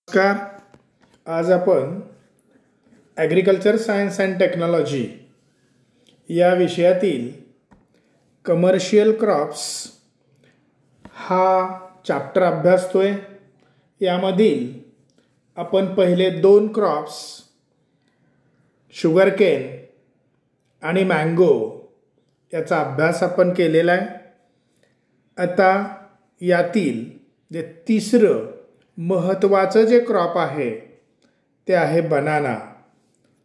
नमस्कार. आज आपण ॲग्रिकल्चर सायन्स अँड टेक्नॉलॉजी या विषयातील कमर्शियल क्रॉप्स हा चॅप्टर अभ्यासतोय. यामधील आपण पहिले 2 क्रॉप्स शुगरकेन आणि मँगो याचा अभ्यास आपण केलेला आहे. आता यातील जे तिसरं महत्त्वाचं जे क्रॉप आहे ते आहे बनाना,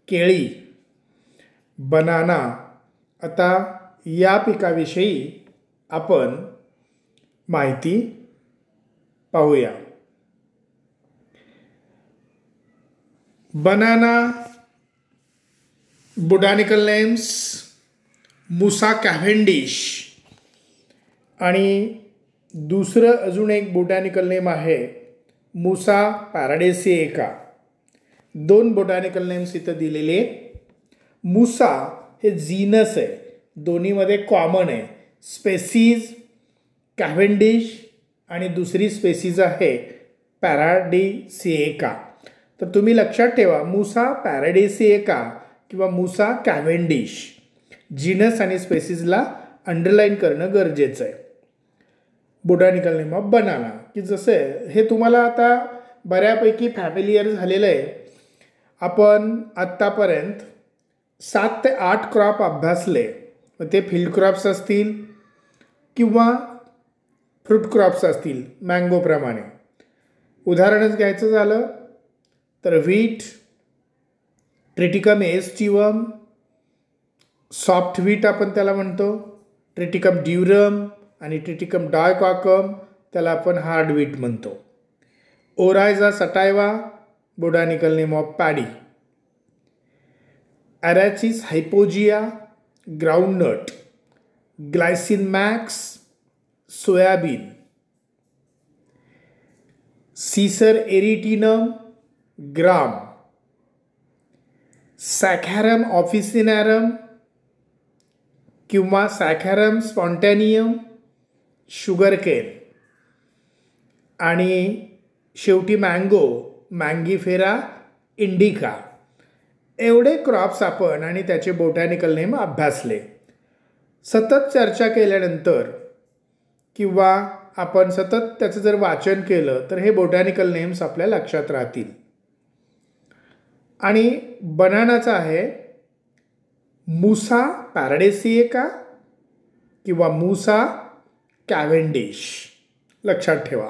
केळी. बनाना, आता या पिकाविषयी आपण माहिती पाहूया. Banana botanical names Musa Cavendish आणि दुसरं अजून एक बोटॅनिकल नेम आहे मुसा पॅराडेसिएका. 2 बोटॅनिकल नेम्स इथं दिलेले. मुसा हे जीनस आहे, दोन्हीमध्ये कॉमन आहे. स्पेसीज कॅव्हेंडिश आणि दुसरी स्पेसीज आहे पॅराडेसिएका. तर तुम्ही लक्षात ठेवा, मुसा पॅराडेसिएका किंवा मुसा कॅव्हेंडिश जीनस आणि स्पेसीजला अंडरलाईन करणं गरजेचं आहे. बोटॅनिकल नेम ऑफ बनाना, की जसे हे तुम्हाला आता बऱ्यापैकी फॅमिलियर झालेलं आहे. आपण आत्तापर्यंत 7 ते 8 क्रॉप अभ्यासले. ते फील्ड क्रॉप्स असतील किंवा फ्रूट क्रॉप्स असतील. मँगोप्रमाणे उदाहरणच घ्यायचं झालं तर wheat, Triticum aestivum, soft wheat आपण त्याला म्हणतो, ट्रिटिकम ड्युरम आणि ट्रिटिकम डायकॉकम त्याला आपण हार्ड व्हीट म्हणतो. Oryza sativa botanical name of paddy. Arachis hypogaea groundnut, Glycine max soybean, Cicer arietinum gram, Saccharum officinarum किंवा सॅकॅरम स्पॉन्टॅनियम शुगरकेन आणि शेवटी मँगो मँगीफेरा इंडिका. एवढे क्रॉप्स आपण आणि त्याचे बोटॅनिकल नेम अभ्यासले. सतत चर्चा केल्यानंतर किंवा आपण सतत त्याचं जर वाचन केलं तर हे बोटॅनिकल नेम्स आपल्या लक्षात राहतील. आणि बनानाचा आहे मुसा पॅराडेसिएका किंवा मुसा कॅव्हेंडिश. लक्षात ठेवा.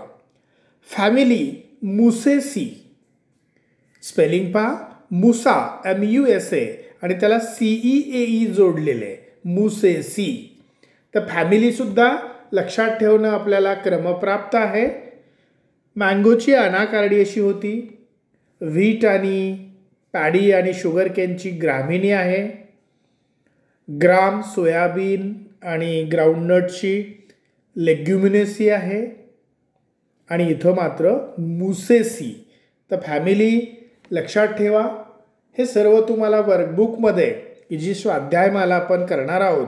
फॅमिली मुसेसी, स्पेलिंग पहा, मुसा MUSA आणि त्याला CEAE जोडलेले मुसेसी. तर फॅमिलीसुद्धा लक्षात ठेवणं आपल्याला क्रमप्राप्त आहे. मँगोची अनाकारडी अशी होती. व्हीट आणि पॅडी आणि शुगरकेनची ग्रामिनी आहे. ग्राम सोयाबीन आणि ग्राउंडनटची लेग्युमिनेसी आहे. आणि इथं मात्र मुसेसी. तर फॅमिली लक्षात ठेवा. हे सर्व तुम्हाला वर्कबुकमध्ये की जी स्वाध्यायमाला आपण करणार आहोत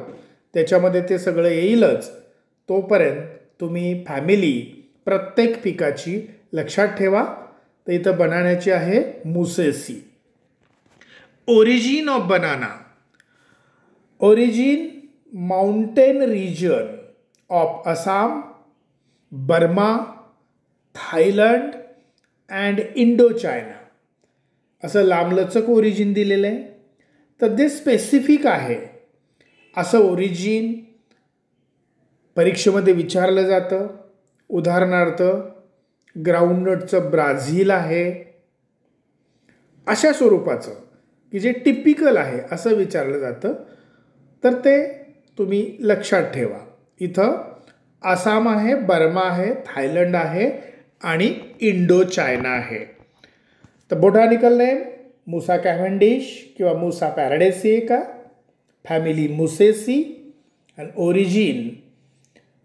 त्याच्यामध्ये ते सगळं येईलच. तोपर्यंत तुम्ही फॅमिली प्रत्येक पिकाची लक्षात ठेवा. तर इथं बनानाची आहे musaceae. Origin of banana. Origin mountain region of Assam, Burma, Thailand and Indo China असं लांबलचक ओरिजिन दिलेलं आहे. तर ते स्पेसिफिक आहे. असं ओरिजिन परीक्षेमध्ये विचारलं जातं. उदाहरणार्थ ग्राउंडनटचं ब्राझील आहे, अशा स्वरूपाचं की जे टिपिकल आहे असं विचारलं जातं. तर ते तुम्ही लक्षात ठेवा. इथं आसाम आहे, बर्मा आहे, थायलंड आहे आणि इंडो चायना आहे. तर बोटॅनिकल नेम मुसा कॅव्हेंडिश किंवा मुसा पॅराडेसिएका, फॅमिली मुसेसी आणि ओरिजिन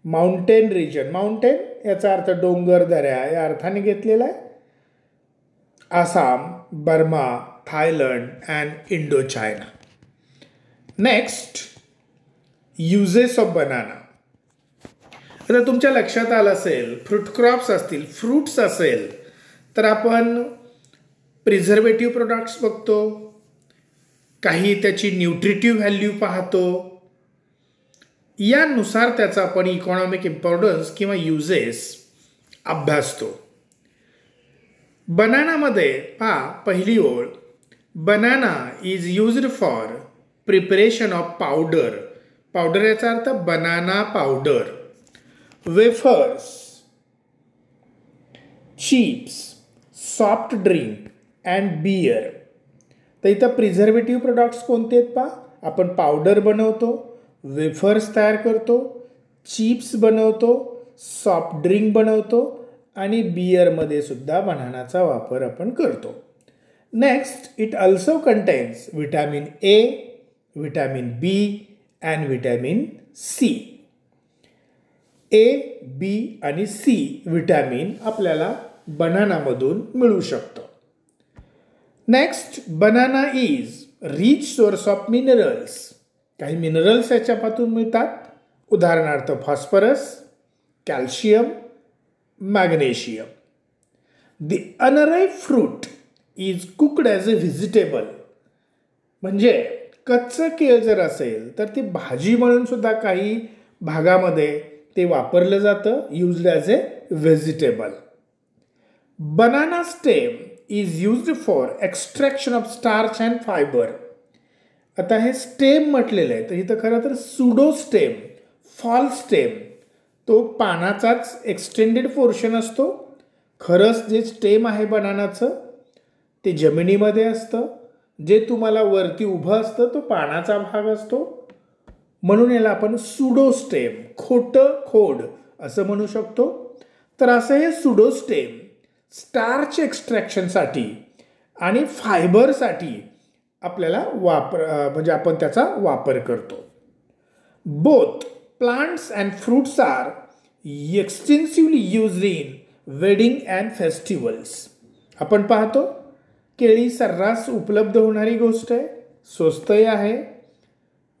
माउंटेन रिजन. माउंटेन याचा अर्थ डोंगर, दऱ्या या अर्थाने घेतलेला आहे. Assam, Burma, Thailand and Indo China. Next, uses of banana. आता तुमच्या लक्षात आलं असेल फ्रूट क्रॉप्स असतील, फ्रूट्स असेल तर आपण प्रिझर्वेटिव्ह प्रोडक्ट्स बघतो, काही त्याची न्यूट्रिटिव्ह व्हॅल्यू पाहतो, यानुसार त्याचा आपण इकॉनॉमिक इम्पॉर्टन्स किंवा युजेस अभ्यासतो. बनानामध्ये पहा पहिली ओळ, banana is used for preparation of powder. Powder याचा अर्थ banana powder, wafers, chips, soft drink and beer. तर इथं प्रिझर्वेटिव्ह प्रोडक्ट्स कोणते आहेत पहा, आपण पावडर बनवतो, वेफर्स तयार करतो, चिप्स बनवतो, सॉफ्ट ड्रिंक बनवतो आणि बियरमध्ये सुद्धा बनानाचा वापर आपण करतो. Next, it also contains vitamin A, vitamin B and vitamin C. A, B आणि सी विटॅमिन आपल्याला बनानामधून मिळू शकतं. Next, banana is rich source of minerals. काही मिनरल्स याच्यापासून मिळतात, उदाहरणार्थ phosphorus, calcium, magnesium. The unripe fruit is cooked as a vegetable. म्हणजे कच्चं केळ जर असेल तर ती भाजी म्हणून सुद्धा काही भागामध्ये ते वापरलं जातं, used as a vegetable. Banana stem is used for extraction of starch and fibre. आता हे स्टेम म्हटलेलं आहे, तर इथं खरं तर सुडो स्टेम, फॉल स्टेम, तो पानाचाच एक्सटेंडेड पोर्शन असतो. खरंच जे स्टेम आहे बनानाचं ते जमिनीमध्ये असतं, जे तुम्हाला वरती उभं असतं तो पानाचा भाग असतो, म्हणून याला आपण सुडो स्टेम, खोटं खोड असं म्हणू शकतो. तर असं हे सुडो स्टेम स्टार्च एक्स्ट्रॅक्शनसाठी आणि फायबरसाठी आपल्याला म्हणजे आपण त्याचा वापर करतो. Both plants and fruits are extensively used in wedding and festivals. आपण पाहतो केळी सर्रास उपलब्ध होणारी गोष्ट आहे, स्वस्तही आहे.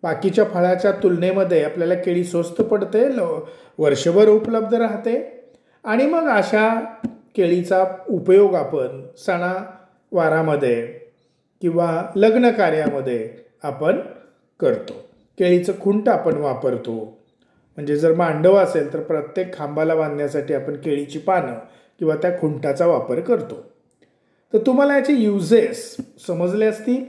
बाकीच्या फळाच्या तुलनेमध्ये आपल्याला केळी स्वस्त पडते, वर्षभर उपलब्ध राहते आणि मग अशा केळीचा उपयोग आपण सणावारामध्ये किंवा लग्न कार्यामध्ये आपण करतो. केळीचं खुंट आपण वापरतो, म्हणजे जर मांडव असेल तर प्रत्येक खांबाला बांधण्यासाठी आपण केळीची पानं किंवा त्या खुंटाचा वापर करतो. तर तुम्हाला याचे युजेस समजले असतील.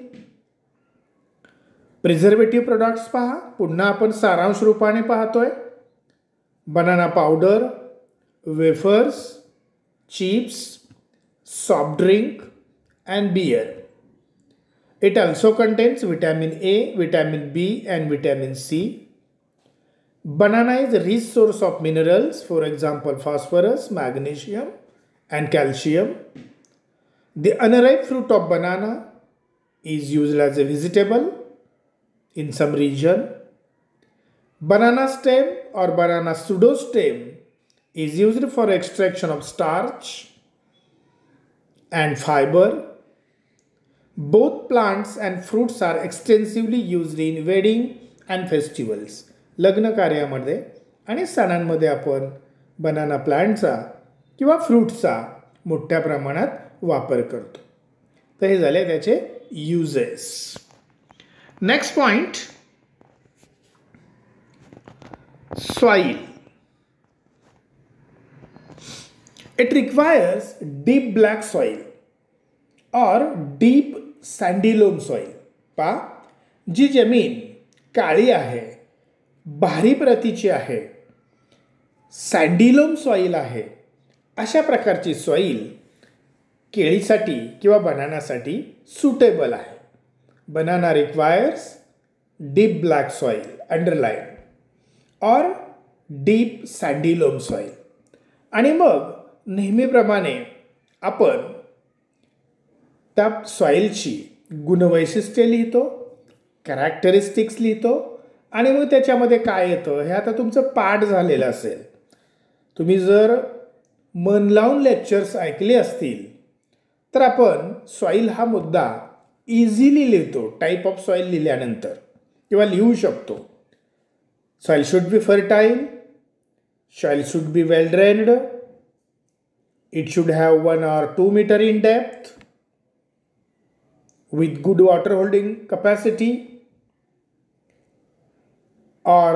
प्रिझर्वेटिव्ह प्रोडक्ट्स पहा, पुन्हा आपण सारांश रूपाने पाहतोय. Banana powder, wafers, chips, soft drink and beer. It also contains vitamin A, vitamin B and vitamin C. Banana is a rich source of minerals, for example phosphorus, magnesium and calcium. The unripe fruit of banana is used as a vegetable in some region. Banana stem or banana pseudostem is used for extraction of starch and fiber. Both plants and fruits are extensively used in wedding and festivals. लग्न कार्यामध्ये आणि सणांमध्ये आपण banana प्लांटचा किंवा फ्रूटचा मोठ्या प्रमाणात वापर करतो. तर हे झाले त्याचे uses. Next point, soil. It requires deep black soil और डीप सँडी-लोम सॉइल. पहा, जी जमीन काळी आहे, भारी प्रतीची आहे, सँडी-लोम सॉइल आहे, अशा प्रकारची सॉइल केळीसाठी किंवा बनानासाठी सुटेबल आहे. Banana requires deep black soil underline और डीप सँडी-लोम सॉइल. आणि मग नेहमीप्रमाणे आपण त्या सॉइलची गुणवैशिष्ट्ये लिहितो, कॅरेक्टरिस्टिक्स लिहितो आणि मग त्याच्यामध्ये काय येतं हे आता तुमचं पाठ झालेलं असेल. तुम्ही जर मन लावून लेक्चर्स ऐकले असतील तर आपण सॉइल हा मुद्दा इझिली लिहितो टाईप ऑफ सॉइल लिहिल्यानंतर किंवा लिहू शकतो. Soil should be fertile, soil should be well drained, It should have 1 or 2 meter in depth with good water holding capacity or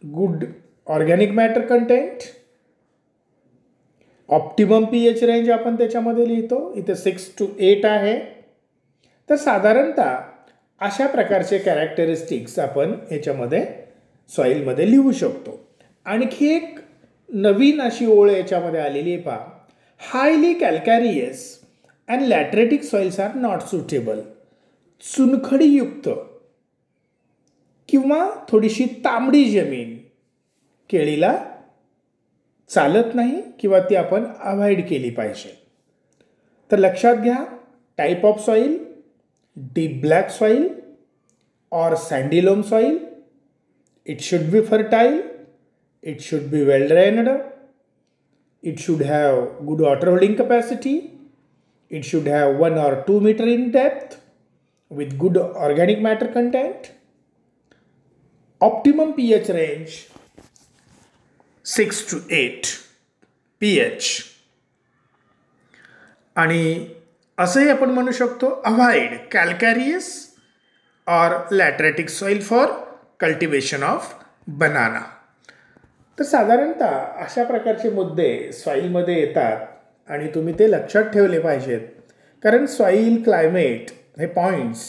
good organic matter content. Optimum pH range आपण त्याच्यामध्ये लिहितो, इथे 6 to 8 आहे. तर साधारणतः अशा प्रकारचे कॅरेक्टरिस्टिक्स आपण याच्यामध्ये सॉईलमध्ये लिहू शकतो. आणखी एक नवीन अशी ओळ याच्यामध्ये आलेली आहे पहा, highly calcareous and lateritic soils are not suitable. चुनखडीयुक्त किंवा थोडीशी तांबडी जमीन केळीला चालत नाही किंवा ती आपण अवॉइड केली पाहिजे. तर लक्षात घ्या, type of soil, deep black soil or sandy loam soil. It should be fertile, it should be well drained, it should have good water holding capacity, it should have 1 or 2 meter in depth with good organic matter content. Optimum pH range 6 to 8 pH. आणि असंही आपण म्हणू शकतो, avoid कॅल्कॅरियस or lateritic soil for cultivation of banana. तर साधारणतः अशा प्रकारचे मुद्दे सॉईलमध्ये येतात आणि तुम्ही ते लक्षात ठेवले पाहिजेत. कारण सॉईल, क्लायमेट हे पॉईंट्स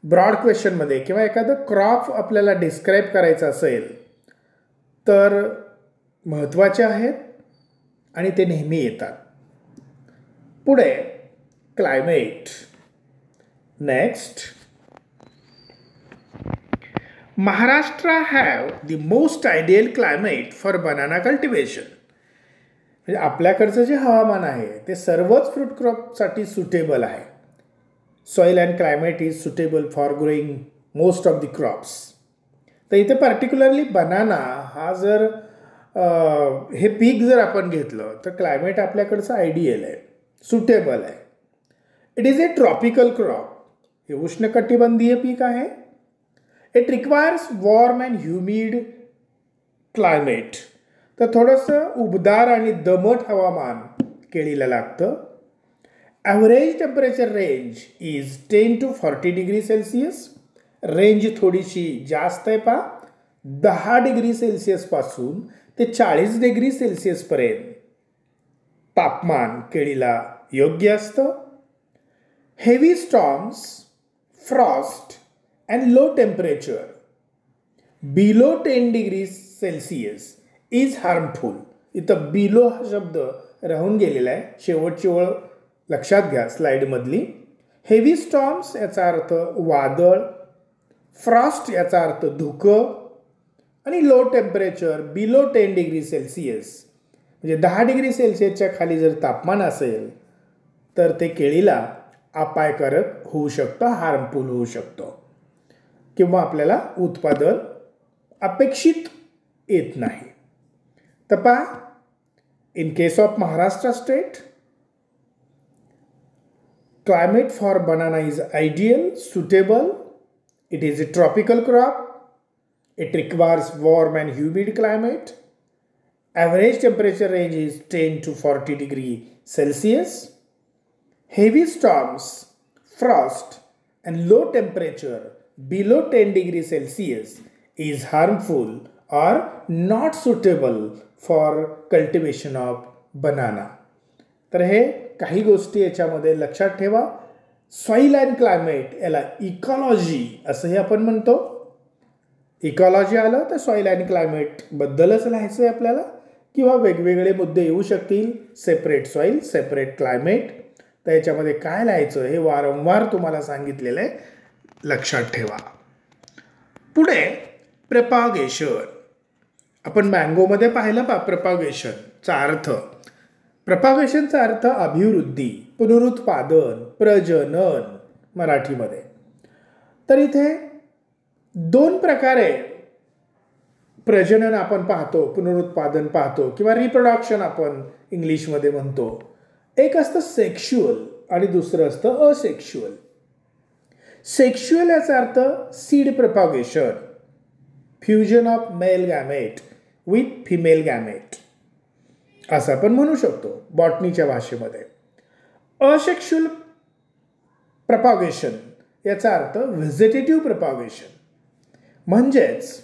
ब्रॉड क्वेश्चनमध्ये किंवा एखादं क्रॉप आपल्याला डिस्क्राईब करायचं असेल तर महत्त्वाचे आहेत आणि ते नेहमी येतात. पुढे climate. Next, Maharashtra have the most ideal climate for banana cultivation. म्हणजे आपल्याकडचं जे हवामान आहे ते सर्वच फ्रूट क्रॉपसाठी सुटेबल आहे. Soil and climate is suitable for growing most of the crops. तर इथे पर्टिक्युलरली बनाना हा जर हे पीक जर आपण घेतलं तर क्लायमेट आपल्याकडचं आयडियल आहे, सुटेबल आहे. It is a tropical crop. हे उष्णकटिबंधीय पीक आहे. It requires warm and humid climate. तर थोडंसं उबदार आणि दमट हवामान केळीला लागतं. Average temperature range is 10 to 40 degree Celsius. Range थोडीशी जास्त आहे पहा, 10 डिग्री सेल्सिअसपासून ते 40 डिग्री सेल्सिअसपर्यंत तापमान केळीला योग्य असतं. Heavy storms, Frost and low temperature below 10 degrees Celsius is harmful. इथं बिलो हा शब्द राहून गेलेला आहे, शेवटची ओळ लक्षात घ्या स्लाइडमधली. हेवी स्टॉर्म्स याचा अर्थ वादळ, फ्रॉस्ट याचा अर्थ धुकं आणि low temperature below 10 degree Celsius म्हणजे 10 डिग्री सेल्सिअसच्या खाली जर तापमान असेल तर ते केळीला अपायकारक होऊ शकतं, हार्मफुल होऊ शकतं किंवा आपल्याला उत्पादन अपेक्षित येत नाही. तर पहा, in case of Maharashtra state, climate for banana is ideal, suitable. It is a tropical crop. It requires warm and humid climate. Average temperature range is 10 to 40 degree Celsius. Heavy storms, frost and low temperature below 10 degree Celsius is harmful or not suitable for cultivation of banana. तर हे काही गोष्टी याच्यामध्ये लक्षात ठेवा. Soil and climate याला ecology असंही आपण म्हणतो. इकॉलॉजी आलं तर सॉईल अँड क्लायमेट बद्दलच लिहायचं आहे आपल्याला किंवा वेगवेगळे मुद्दे येऊ शकतील. Separate soil, separate climate. तर याच्यामध्ये काय लिहायचं हे वारंवार तुम्हाला सांगितलेलं आहे, लक्षात ठेवा. पुढे प्रपागेशन. आपण मँगोमध्ये पाहिलं पा प्रपागेशनचा अर्थ. प्रपागेशनचा अर्थ अभिवृद्धी, पुनरुत्पादन, प्रजनन मराठीमध्ये. तर इथे 2 प्रकारे प्रजनन आपण पाहतो, पुनरुत्पादन पाहतो किंवा रिप्रोडक्शन आपण इंग्लिशमध्ये म्हणतो. एक असतं सेक्शुअल आणि दुसरं असतं असेक्शुअल. सेक्शुअल याचा अर्थ seed propagation, fusion of male gamete with female gamete. असं आपण म्हणू शकतो बॉटनीच्या भाषेमध्ये. असेक्शुअल प्रपॉगेशन याचा अर्थ व्हेजिटेटिव्ह प्रपॉगेशन, म्हणजेच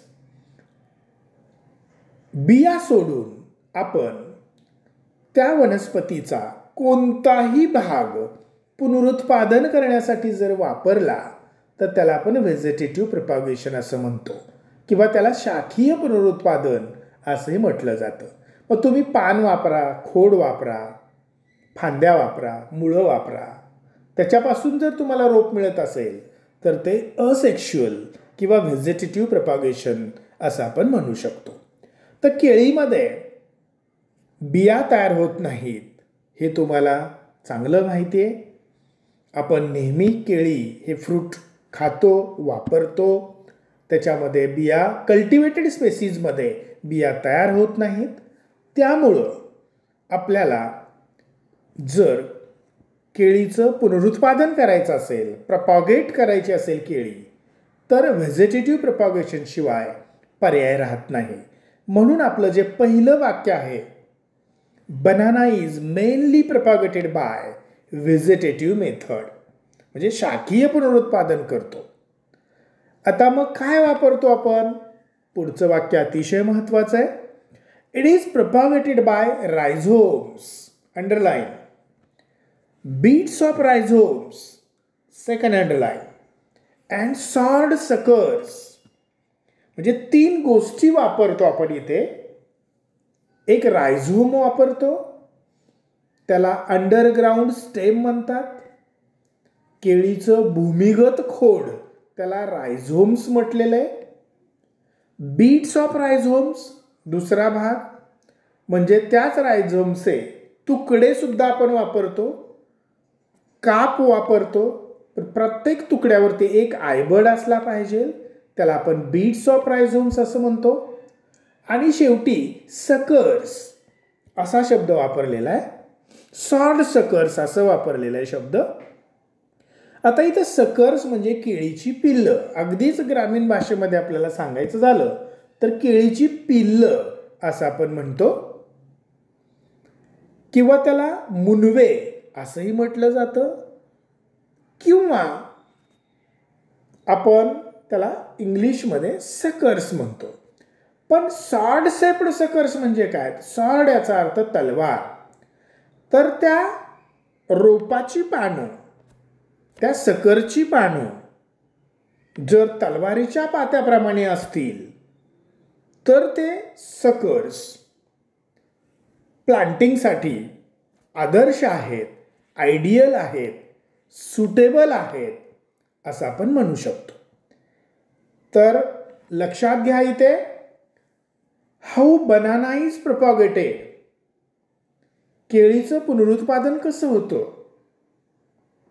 बिया सोडून आपण त्या वनस्पतीचा कोणताही भाग पुनरुत्पादन करण्यासाठी जर वापरला तर त्याला आपण व्हेजिटेटिव्ह प्रपॉगेशन असं म्हणतो, किंवा त्याला शाखीय पुनरुत्पादन असंही म्हटलं जातं. मग तुम्ही पान वापरा, खोड वापरा, फांद्या वापरा, मुळं वापरा, त्याच्यापासून जर तुम्हाला रोप मिळत असेल तर ते असेक्शुअल किंवा व्हेजिटेटिव्ह प्रपॉगेशन असं आपण म्हणू शकतो. तर केळीमध्ये बिया तयार होत नाहीत हे तुम्हाला चांगलं माहिती आहे. आपण नेहमी केळी हे फ्रूट खातो, वापरतो, त्याच्यामध्ये बिया कल्टिवेटेड स्पेसीजमध्ये बिया तयार होत नाहीत. त्यामुळं आपल्याला जर केळीचं पुनरुत्पादन करायचं असेल, प्रपॉगेट करायची असेल केळी, तर व्हेजिटेटिव्ह प्रपॉगेशन शिवाय पर्याय राहत नाही. म्हणून आपलं जे पहिलं वाक्य आहे, banana is mainly propagated by vegetative method, म्हणजे शाखीय पुनरुत्पादन करतो. आता मग काय वापरतो आपण? पुढचं वाक्य अतिशय महत्वाचं आहे. It is propagated by rhizomes, underline, bits of rhizomes, second underline, and sword suckers. म्हणजे 3 गोष्टी वापरतो आपण इथे. एक रायझोम वापरतो, त्याला अंडरग्राऊंड स्टेम म्हणतात. केळीचं भूमिगत खोड त्याला रायझोम्स म्हटलेलं आहे. बीट्स ऑफ रायझोम्स दुसरा भाग, म्हणजे त्याच रायझोमचे तुकडे सुद्धा आपण वापरतो, काप वापरतो. प्रत्येक तुकड्यावरती एक आयबड असला पाहिजे, त्याला आपण बीट्स ऑफ रायझोम्स असं म्हणतो. आणि शेवटी सकर्स असा शब्द वापरलेला आहे, सॉर्ड सकर्स असं वापरलेला आहे शब्द. आता इथं सकर्स म्हणजे केळीची पिल्लं. अगदीच ग्रामीण भाषेमध्ये आपल्याला सांगायचं झालं तर केळीची पिल्लं असं आपण म्हणतो, किंवा त्याला मुनवे असंही म्हटलं जातं, किंवा आपण त्याला इंग्लिशमध्ये सकर्स म्हणतो. पण सॉर्ड शेप्ड सकर्स म्हणजे काय? सॉर्ड याचा अर्थ तलवार. तर त्या रोपाची पानं, त्या सकरची पानं जर तलवारीच्या पात्याप्रमाणे असतील तर ते सकर्स प्लांटिंगसाठी आदर्श आहेत, आयडियल आहेत, सुटेबल आहेत असं आपण म्हणू शकतो. तर लक्षात घ्या इथे, हाऊ बनाना इज प्रपॉगेटेड, केळीचं पुनरुत्पादन कसं होतं,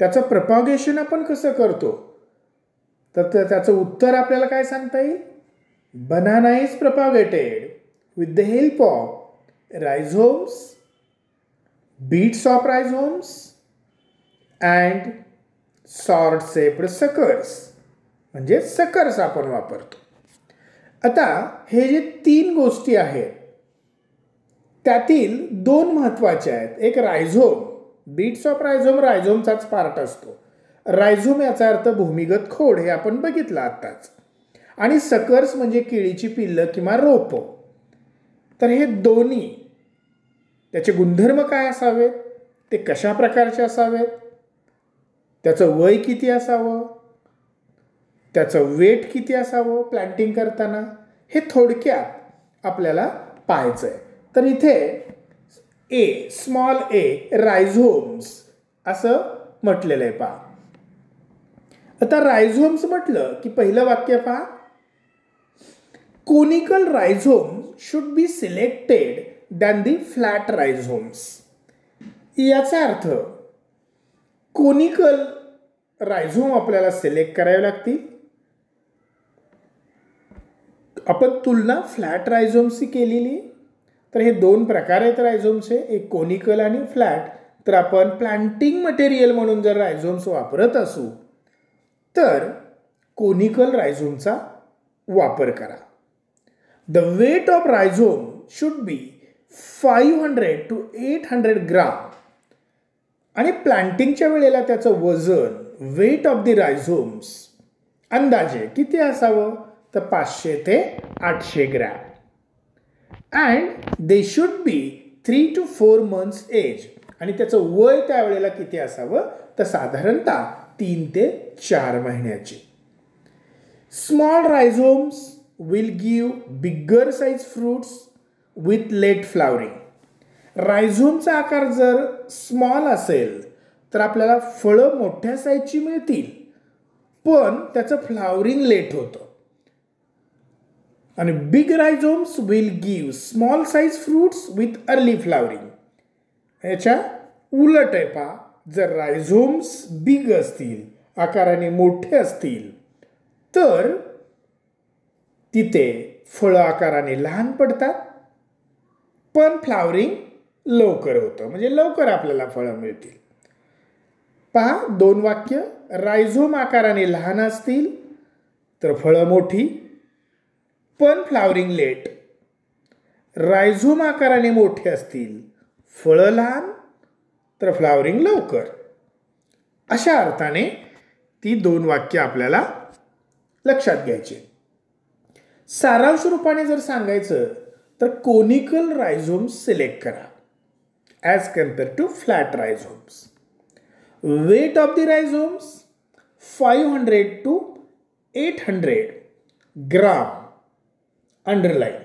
त्याचं प्रपॉगेशन आपण कसं करतो, तर त्याचं उत्तर आपल्याला काय सांगता येईल? Banana is propagated with the help of rhizomes, bits of rhizomes and sword shaped suckers, म्हणजे सकर्स आपण वापरतो. आता हे जे 3 गोष्टी आहेत त्यातील 2 महत्वाच्या आहेत. एक रायझोम, बीट्स ऑफ रायझोम रायझोमचाच पार्ट असतो. रायझोम याचा अर्थ भूमिगत खोड, हे आपण बघितलं आत्ताच. आणि सकर्स म्हणजे केळीची पिल्लं किंवा रोप. तर हे दोन्ही त्याचे गुणधर्म काय असावेत, ते कशा प्रकारचे असावेत, त्याचं वय किती असावं, त्याचं वेट किती असावं प्लांटिंग करताना, हे थोडक्यात आपल्याला पाहायचं आहे. तर इथे ए, स्मॉल ए, रायझोम्स असं म्हटलेलं आहे पहा. आता रायझोम्स म्हटलं की पहिलं वाक्य पहा, conical rhizome should be selected than the flat rhizomes. याचा अर्थ कोनिकल रायझोम आपल्याला सिलेक्ट करावे लागतील. आपण तुलना फ्लॅट रायझोमची केलेली. तर हे 2 प्रकार आहेत रायझोमचे, एक कोनिकल आणि फ्लॅट. तर आपण प्लांटिंग मटेरियल म्हणून जर रायझोम्स वापरत असू तर कोनिकल रायझोमचा वापर करा. The weight of rhizome should be 500 to 800 gram आणि प्लांटिंगच्या वेळेला त्याचं वजन वेट ऑफ द रायझोम्स अंदाजे किती असावं तर 500 ते 800 gram and they should be 3 to 4 months age आणि त्याचं वय त्यावेळेला किती असावं तर साधारणतः 3 ते 4 महिन्याचे. Small rhizomes will give bigger size fruits with late flowering. रायझोमचा आकार जर स्मॉल असेल तर आपल्याला फळं मोठ्या साईजची मिळतील पण त्याचं फ्लावरिंग लेट होतं. आणि big rhizomes will give small size fruits with early flowering. याच्या उलट आहे पहा, जर रायझोम्स बिग असतील आकाराने मोठे असतील तर तिथे फळं आकाराने लहान पडतात पण फ्लावरिंग लवकर होतं म्हणजे लवकर आपल्याला फळं मिळतील. पहा 2 वाक्य. रायझोम आकाराने लहान असतील तर फळं मोठी पण फ्लावरिंग लेट. रायझोम आकाराने मोठे असतील फळं लहान तर फ्लावरिंग लवकर. अशा अर्थाने ती 2 वाक्य आपल्याला लक्षात घ्यायची. सारांश रूपाने जर सांगायचं तर कोनिकल रायझोम्स सिलेक्ट करा as compare to flat rhizomes. Weight of the rhizomes 500 to 800 gram underline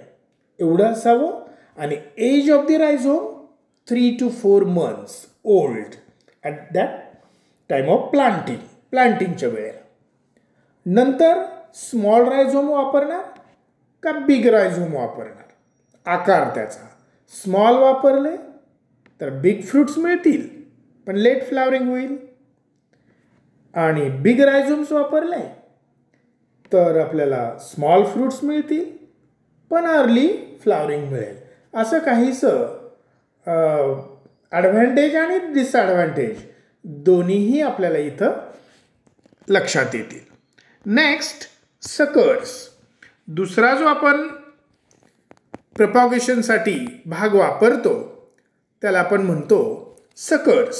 एवढं असावं आणि age of the rhizome 3 to 4 months old at that time of प्लांटिंगच्या वेळेला. नंतर स्मॉल रायझोम वापरणार का बिग रायझोम वापरणार. आकार त्याचा स्मॉल वापरले तर बिग फ्रूट्स मिळतील पण लेट फ्लावरिंग होईल आणि बिग रायझोम्स वापरले तर आपल्याला स्मॉल फ्रूट्स मिळतील पण अर्ली फ्लावरिंग मिळेल. असं काहीसं ॲडव्हान्टेज आणि डिसॲडव्हान्टेज दोन्हीही आपल्याला इथं लक्षात येतील. Next suckers. दुसरा जो आपण प्रपॉगेशनसाठी भाग वापरतो त्याला आपण म्हणतो सकर्स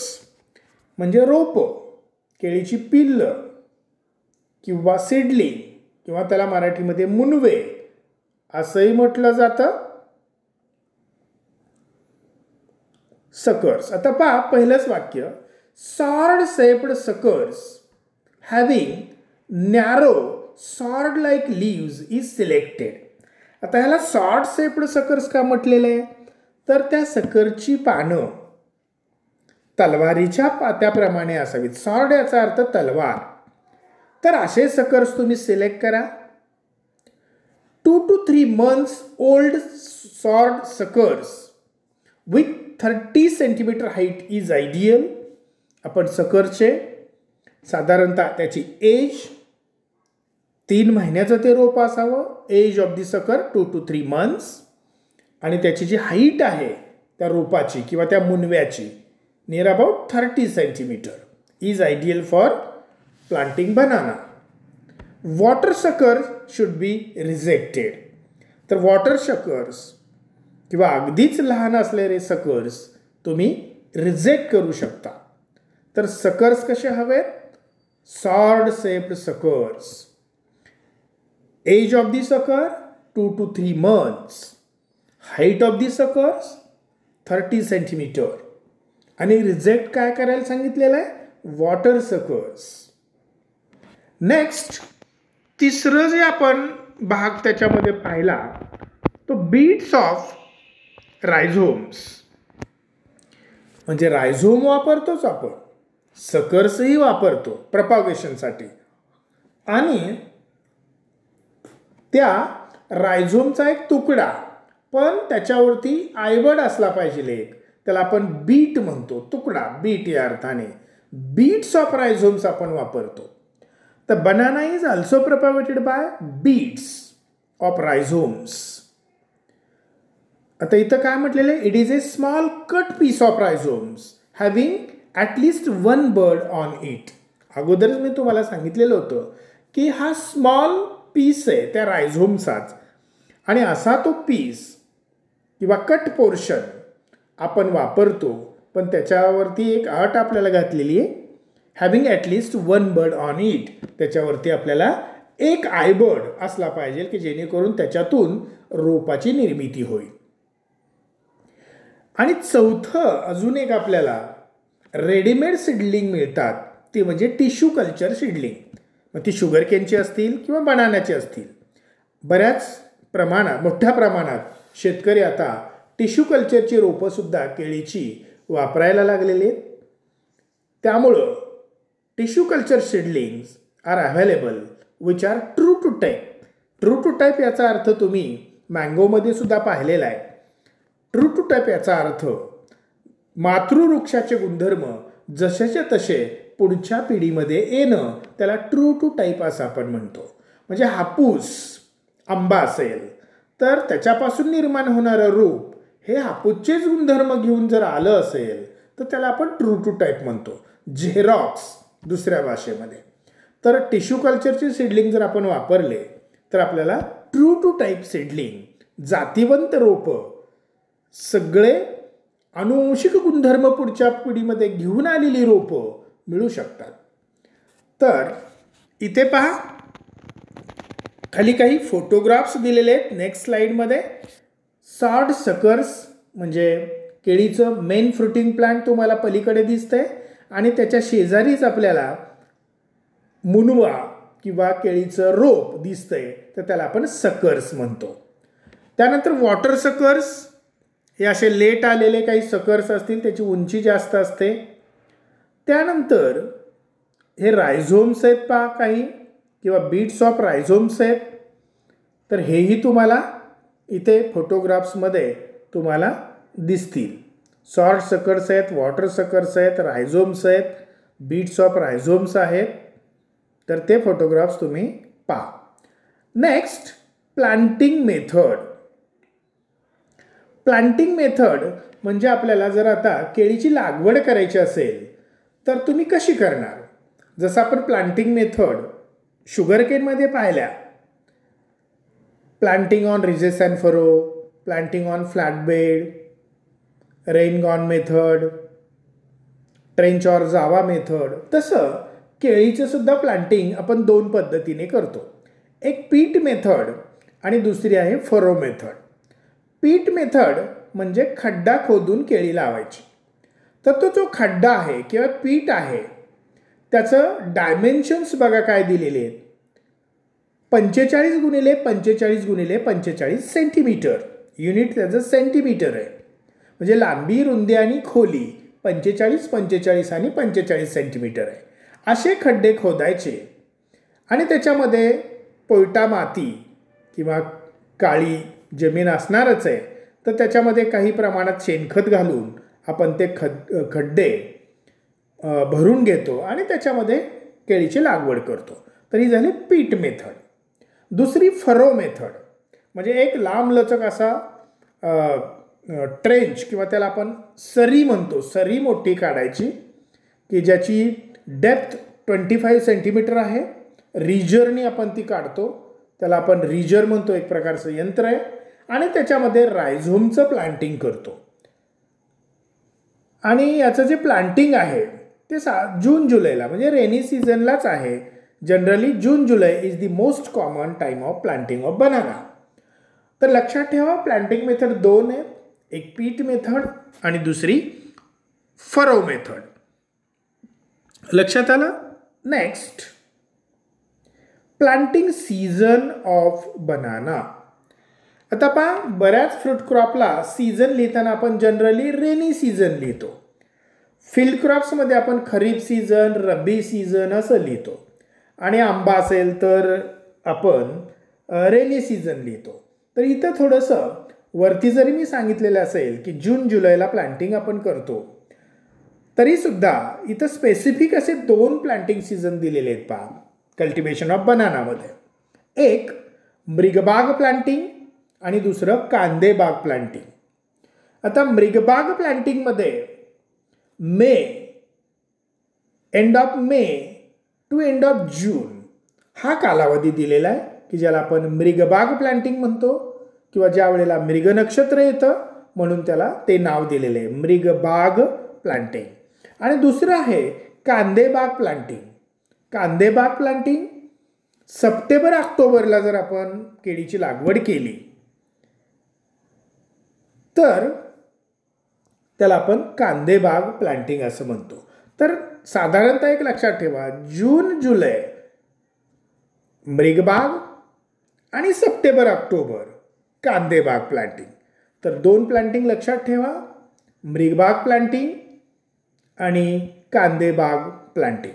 म्हणजे रोपं, केळीची पिल्लं किंवा सीडलिंग किंवा त्याला मराठीमध्ये मुनवे असंही म्हटलं जातं. सकर्स. आता पहा पहिलंच वाक्य. Sword shaped suckers having narrow sword like leaves is selected. आता ह्याला सॉर्ड शेप्ड सकर्स का म्हटलेलं आहे तर त्या सकरची पानं तलवारीच्या पात्याप्रमाणे असावीत. सॉर्ड याचा अर्थ तलवार. तर असे सकर्स तुम्ही सिलेक्ट करा. 2 to 3 months old sword suckers with 30 centimetre height is ideal. आपण सकरचे साधारणतः त्याची एज 3 महिन्याचं ते रोप असावं. Age of the sucker 2 to 3 months आणि त्याची जी हाईट आहे त्या रोपाची किंवा त्या मुनव्याची near about 30 centimetre is ideal for planting banana. Water suckers should be rejected. तर वॉटर सकर्स किंवा अगदीच लहान असलेले सकर्स तुम्ही रिजेक्ट करू शकता. तर सकर्स कसे हवेत. Sword shaped suckers. Age of the sucker 2 to 3 months. Height of the suckers 30 centimetre. आणि रिजेक्ट काय करायला सांगितलेलं आहे. Water suckers. नेक्स्ट तिसरं जे आपण भाग त्याच्यामध्ये पाहिला तो बीट्स ऑफ रायझोम्स. म्हणजे रायझोम वापरतोच आपण, सकर्सही वापरतो प्रपॉगेशनसाठी आणि त्या रायझोमचा एक तुकडा पण त्याच्यावरती आयवड असला पाहिजे एक, त्याला आपण बीट म्हणतो. तुकडा बीट या अर्थाने बीट्स ऑफ रायझोम्स आपण वापरतो. तर banana is also propagated by bits of rhizomes. आता इथं काय म्हटलेलं आहे. It is a small cut piece of rhizomes having at least 1 bud on it. अगोदरच मी तुम्हाला सांगितलेलं होतं की हा स्मॉल पीस आहे त्या रायझोमचाच आणि असा तो पीस किंवा कट पोर्शन आपण वापरतो, पण त्याच्यावरती एक अट आपल्याला घातलेली आहे, having at least one bird on it. त्याच्यावरती आपल्याला एक आयबर्ड असला पाहिजे की जेणेकरून त्याच्यातून रोपाची निर्मिती होईल. आणि चौथं अजून एक आपल्याला रेडीमेड सीडलिंग मिळतात, ते म्हणजे टिश्यू कल्चर सीडलिंग. मग ती शुगर केनची असतील किंवा बनानाची असतील. मोठ्या प्रमाणात शेतकरी आता टिश्यू कल्चरची रोपंसुद्धा केळीची वापरायला लागलेली आहेत. त्यामुळं tissue culture seedlings are available which are true to type. True to type याचा अर्थ तुम्ही मँगोमध्ये सुद्धा पाहिलेला आहे. ट्रू टू टाईप याचा अर्थ मातृवृक्षाचे गुणधर्म जसेच्या तसे पुढच्या पिढीमध्ये येणं, त्याला ट्रू टू टाईप असं आपण म्हणतो. म्हणजे हापूस आंबा असेल तर त्याच्यापासून निर्माण होणारं रूप हे हापूसचेच गुणधर्म घेऊन जर आलं असेल तर त्याला आपण ट्रू टू टाईप म्हणतो, झेरॉक्स दुसऱ्या भाषेमध्ये. तर टिश्यू कल्चरचे सीडलिंग जर आपण वापरले तर आपल्याला ट्रू टू टाईप सीडलिंग, जातीवंत रोपं, सगळे अनुवंशिक गुणधर्म पुढच्या पिढीमध्ये घेऊन आलेली रोपं मिळू शकतात. तर इथे पहा, खाली काही फोटोग्राफ्स दिलेले आहेत नेक्स्ट स्लाइडमध्ये. सॉड सकर्स म्हणजे केळीचं मेन फ्रुटिंग प्लांट तुम्हाला पलीकडे दिसतंय आणि त्याच्या शेजारीच आपल्याला मुनवा किंवा केळीचं रोप दिसतंय, तर त्याला आपण सकर्स म्हणतो. त्यानंतर वॉटर सकर्स हे असे लेट आलेले काही सकर्स असतील, त्याची उंची जास्त असते. त्यानंतर हे रायझोम्स आहेत पहा काही, किंवा बीट्स ऑफ रायझोम्स आहेत. तर हेही तुम्हाला इथे फोटोग्राफ्समध्ये तुम्हाला दिसतील. सॉर्ट सकर्स आहेत, वॉटर सकर्स आहेत, रायझोम्स आहेत, बीट्स ऑफ रायझोम्स आहेत. तर ते फोटोग्राफ्स तुम्ही पहा. Next, planting method. Planting method म्हणजे आपल्याला जर आता केळीची लागवड करायची असेल तर तुम्ही कशी करणार. जसं आपण प्लांटिंग मेथड शुगर केनमध्ये पाहिल्या, planting on ridges and furrow, planting on flat bed, rain gone method, trench or Java method, तसं केळीचं सुद्धा प्लांटिंग आपण दोन पद्धतीने करतो. एक पीट मेथड आणि दुसरी आहे फरो मेथड. पीट मेथड म्हणजे खड्डा खोदून केळी लावायची. तर तो जो खड्डा आहे किंवा पीट आहे त्याचं डायमेन्शन्स बघा काय दिलेले आहेत. 45 गुणिले 45 गुणिले 45 सेंटीमीटर, युनिट त्याचं सेंटीमीटर आहे. म्हणजे लांबी, रुंदी आणि खोली 45, 45 आणि 45 सेंटीमीटर आहे. असे खड्डे खोदायचे आणि त्याच्यामध्ये पोयटा माती किंवा काळी जमीन असणारच आहे, तर त्याच्यामध्ये काही प्रमाणात शेणखत घालून आपण ते खड्डे भरून घेतो आणि त्याच्यामध्ये केळीची लागवड करतो. तर ही झाली पीट मेथड. दुसरी फरो मेथड म्हणजे एक लांबलचक असा ट्रेंच किंवा त्याला आपण सरी म्हणतो, सरी मोठी काढायची की ज्याची डेप्थ 25 सेंटीमीटर आहे. रिजरनी आपण ती काढतो, त्याला आपण रिजर म्हणतो, एक प्रकारचं यंत्र आहे. आणि त्याच्यामध्ये रायझोमचं प्लांटिंग करतो. आणि याचं जे प्लांटिंग आहे ते जून जुलैला म्हणजे रेनी सीझनलाच आहे. Generally June July is the most common time of planting of banana. तर लक्षात ठेवा, प्लांटिंग मेथड दोन आहेत, एक पीट मेथड आणि दुसरी फरो मेथड. लक्षात आलं. Next, planting season of banana. आता पहा, बऱ्याच फ्रूट क्रॉपला सीझन लिहिताना आपण जनरली रेनी सीझन लिहितो. फील्ड क्रॉप्समध्ये आपण खरीप सीझन, रब्बी सीझन असं लिहितो. आणि आंबा असेल तर आपण रेनी सीझन लिहितो. तर इथं थोडंसं वरती जरी मी सांगितलेलं असेल की जून जुलैला प्लांटिंग आपण करतो, तरीसुद्धा इथं स्पेसिफिक असे दोन प्लांटिंग सीझन दिलेले आहेत पहा कल्टिवेशन ऑफ बनानामध्ये. एक मृगबाग प्लांटिंग आणि दुसरं कांदेबाग प्लांटिंग. आता मृगबाग प्लांटिंगमध्ये end of May to end of June हा कालावधी दिलेला आहे की ज्याला आपण मृगबाग प्लांटिंग म्हणतो किंवा ज्या वेळेला मृग नक्षत्र येतं म्हणून त्याला ते नाव दिलेलं आहे, मृगबाग प्लांटिंग. आणि दुसरं आहे कांदेबाग प्लांटिंग. कांदेबाग प्लांटिंग सप्टेंबर ऑक्टोबरला जर आपण केळीची लागवड केली तर त्याला आपण कांदेबाग प्लांटिंग असं म्हणतो. तर साधारणतः एक लक्षात ठेवा, जून जुलै मृगबाग आणि सप्टेंबर ऑक्टोबर कांदेबाग प्लांटिंग. तर 2 प्लांटिंग लक्षात ठेवा, मृगबाग प्लांटिंग आणि कांदेबाग प्लांटिंग.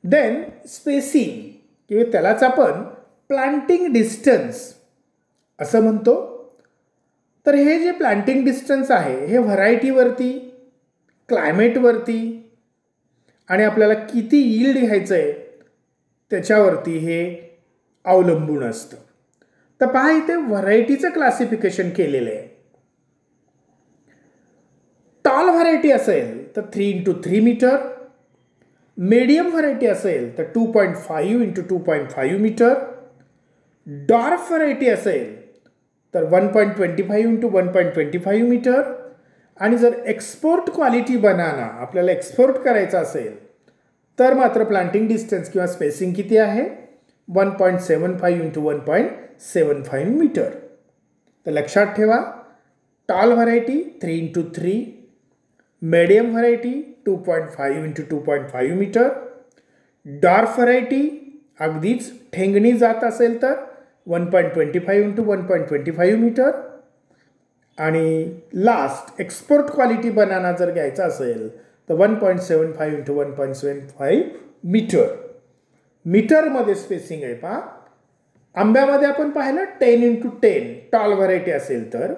देन स्पेसिंग किंवा त्यालाच आपण प्लांटिंग डिस्टन्स असं म्हणतो. तर हे जे प्लांटिंग डिस्टन्स आहे हे व्हरायटीवरती, क्लायमेटवरती आणि आपल्याला किती यील्ड घ्यायचं आहे त्याच्यावरती हे अवलंबून असतं. तर पहा इथे व्हरायटीचं क्लासिफिकेशन केलेलं आहे. टॉल व्हरायटी असेल तर 3x3 मीटर, मीडियम व्हरायटी असेल तर 2.5 x 2.5 मीटर, डॉर्फ व्हरायटी असेल तर 1.25 x 1.25 मीटर. आणि जर एक्सपोर्ट क्वालिटी बनाना आपल्याला एक्सपोर्ट करायचा असेल तर मात्र प्लांटिंग डिस्टन्स किंवा स्पेसिंग किती आहे, 1.75 x 1.75 मीटर. तर लक्षात ठेवा, tall variety 3x3, medium variety 2.5 x 2.5 metre, dwarf variety अगदीच ठेंगणी जात असेल तर 1.25 x 1.25 मीटर. आणि लास्ट एक्सपोर्ट क्वालिटी बनाना जर घ्यायचा असेल तर 1.75 x 1.75 मीटर. मीटरमध्ये स्पेसिंग आहे पहा. आंब्यामध्ये आपण पाहिलं 10x10 टॉल व्हरायटी असेल तर,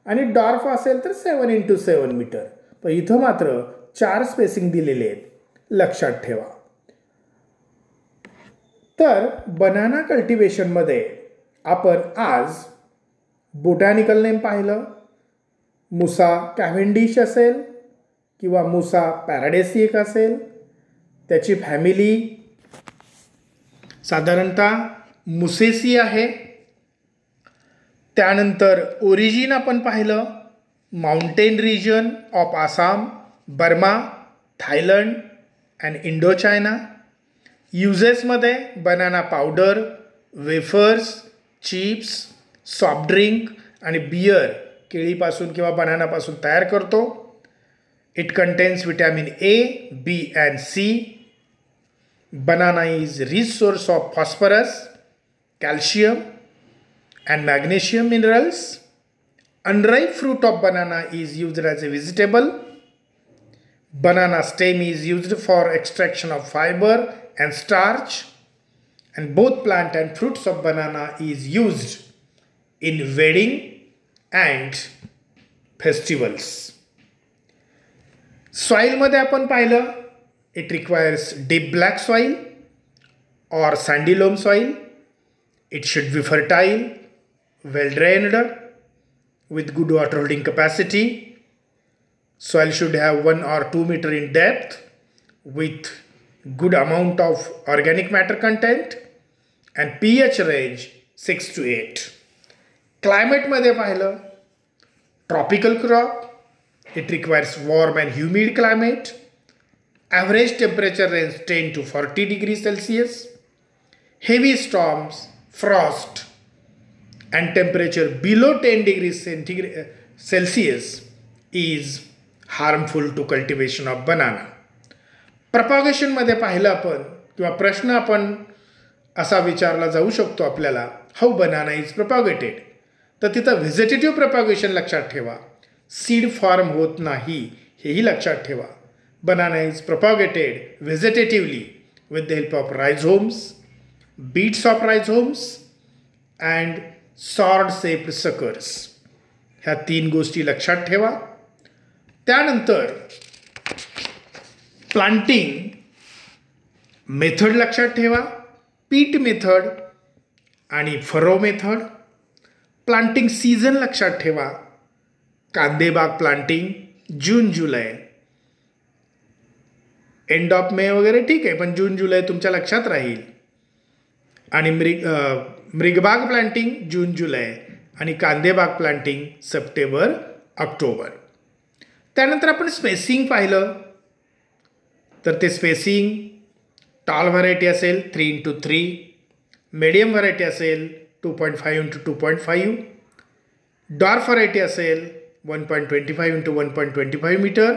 आणि डॉर्फ असेल तर 7x7 मीटर. पण इथं मात्र 4 स्पेसिंग दिलेले आहेत, लक्षात ठेवा. तर बनाना कल्टिवेशनमध्ये आपण आज बोटॅनिकल नेम पाहिलं. मुसा कॅव्हेंडिश असेल किंवा मुसा पॅराडेसिएक असेल, त्याची फॅमिली साधारणतः मुसेसी आहे. त्यानंतर ओरिजिन आपण पाहिलं, mountain region of Assam, Burma, Thailand and Indo China. युजेसमध्ये banana powder, wafers, chips, soft drink आणि बियर केळीपासून किंवा बनानापासून तयार करतो. It contains vitamin A, B and C. Banana is rich source of phosphorus, calcium and magnesium minerals. Unripe fruit of banana is used as a vegetable. Banana stem is used for extraction of fiber and starch. And both plant and fruits of banana is used in wedding and festivals. सॉइलमध्ये आपण पाहिलं, it requires deep black soil or sandy loam soil. It should be fertile, well drained, with good water holding capacity. Soil should have 1 or 2 meter in depth with good amount of organic matter content and pH range 6 to 8. Climate मध्ये पाहिलं, tropical crop. It requires warm and humid climate. Average temperature range 10 to 40 degrees Celsius. Heavy storms, frost and temperature below 10 degrees Celsius is harmful to cultivation of banana. Propagation मध्ये पाहिलं आपण किंवा प्रश्न आपण असा विचारला जाऊ शकतो आपल्याला, हाऊ बनाना इज प्रोपॅगेटेड. तर तिथं व्हेजिटेटिव्ह प्रोपॅगेशन लक्षात ठेवा, सीड फॉर्म होत नाही हेही लक्षात ठेवा. Banana is propagated vegetatively with the help of rhizomes, bits of rhizomes and sword shaped suckers. ह्या 3 गोष्टी लक्षात ठेवा. त्यानंतर प्लांटिंग मेथड लक्षात ठेवा, पीट मेथड आणि फरो मेथड. प्लांटिंग सीझन लक्षात ठेवा, कांदेबाग प्लांटिंग जून जुलै, एंड ऑफ मे वगैरे ठीक आहे, पण जून जुलै तुमच्या लक्षात राहील. आणि मृगबाग प्लांटिंग जून जुलै आणि कांदेबाग प्लांटिंग सप्टेंबर ऑक्टोबर. त्यानंतर आपण स्पेसिंग पाहिलं तर ते स्पेसिंग टॉल व्हरायटी असेल 3x3, मीडियम व्हरायटी असेल 2.5x2.5, डॉर्फ व्हरायटी असेल 1.25x1.25 मीटर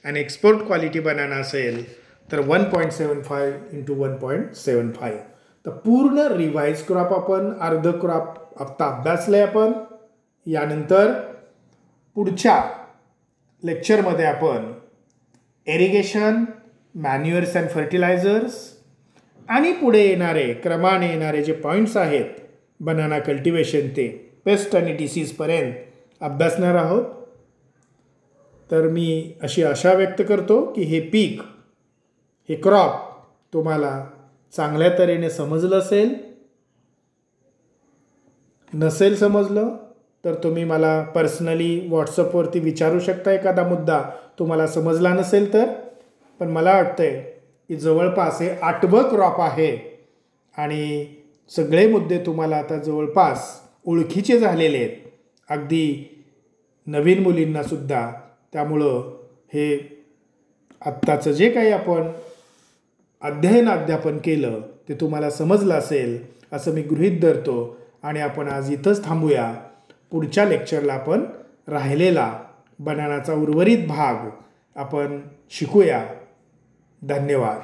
आणि एक्सपोर्ट क्वालिटी बनाना असेल तर 1.75x1.75. तर पूर्ण रिवाइज क्रॉप आपण अर्ध क्रॉप आत्ता अभ्यासले आपण. यानंतर पुढच्या लेक्चरमध्ये आपण इरिगेशन, मॅन्युअर्स अँड फर्टिलायझर्स आणि पुढे येणारे क्रमाने येणारे जे पॉईंट्स आहेत बनाना कल्टिवेशन ते पेस्ट आणि डिसीजपर्यंत अभ्यासणार आहोत. तर मी अशी आशा व्यक्त करतो की हे पीक, हे क्रॉप तुम्हाला चांगल्या तऱ्हेने समजलं असेल. नसेल समजलं तर तुम्ही मला पर्सनली व्हॉट्सअपवरती विचारू शकता. एखादा मुद्दा तुम्हाला समजला नसेल तर. पण मला वाटतंय की जवळपास हे 8वं क्रॉप आहे आणि सगळे मुद्दे तुम्हाला आता जवळपास ओळखीचे झालेले आहेत, अगदी नवीन मुलींनासुद्धा. त्यामुळं हे आत्ताचं जे काही आपण अध्यापन केलं ते तुम्हाला समजलं असेल असं मी गृहीत धरतो आणि आपण आज इथंच थांबूया. पुढच्या लेक्चरला आपण राहिलेला बनानाचा उर्वरित भाग आपण शिकूया. धन्यवाद.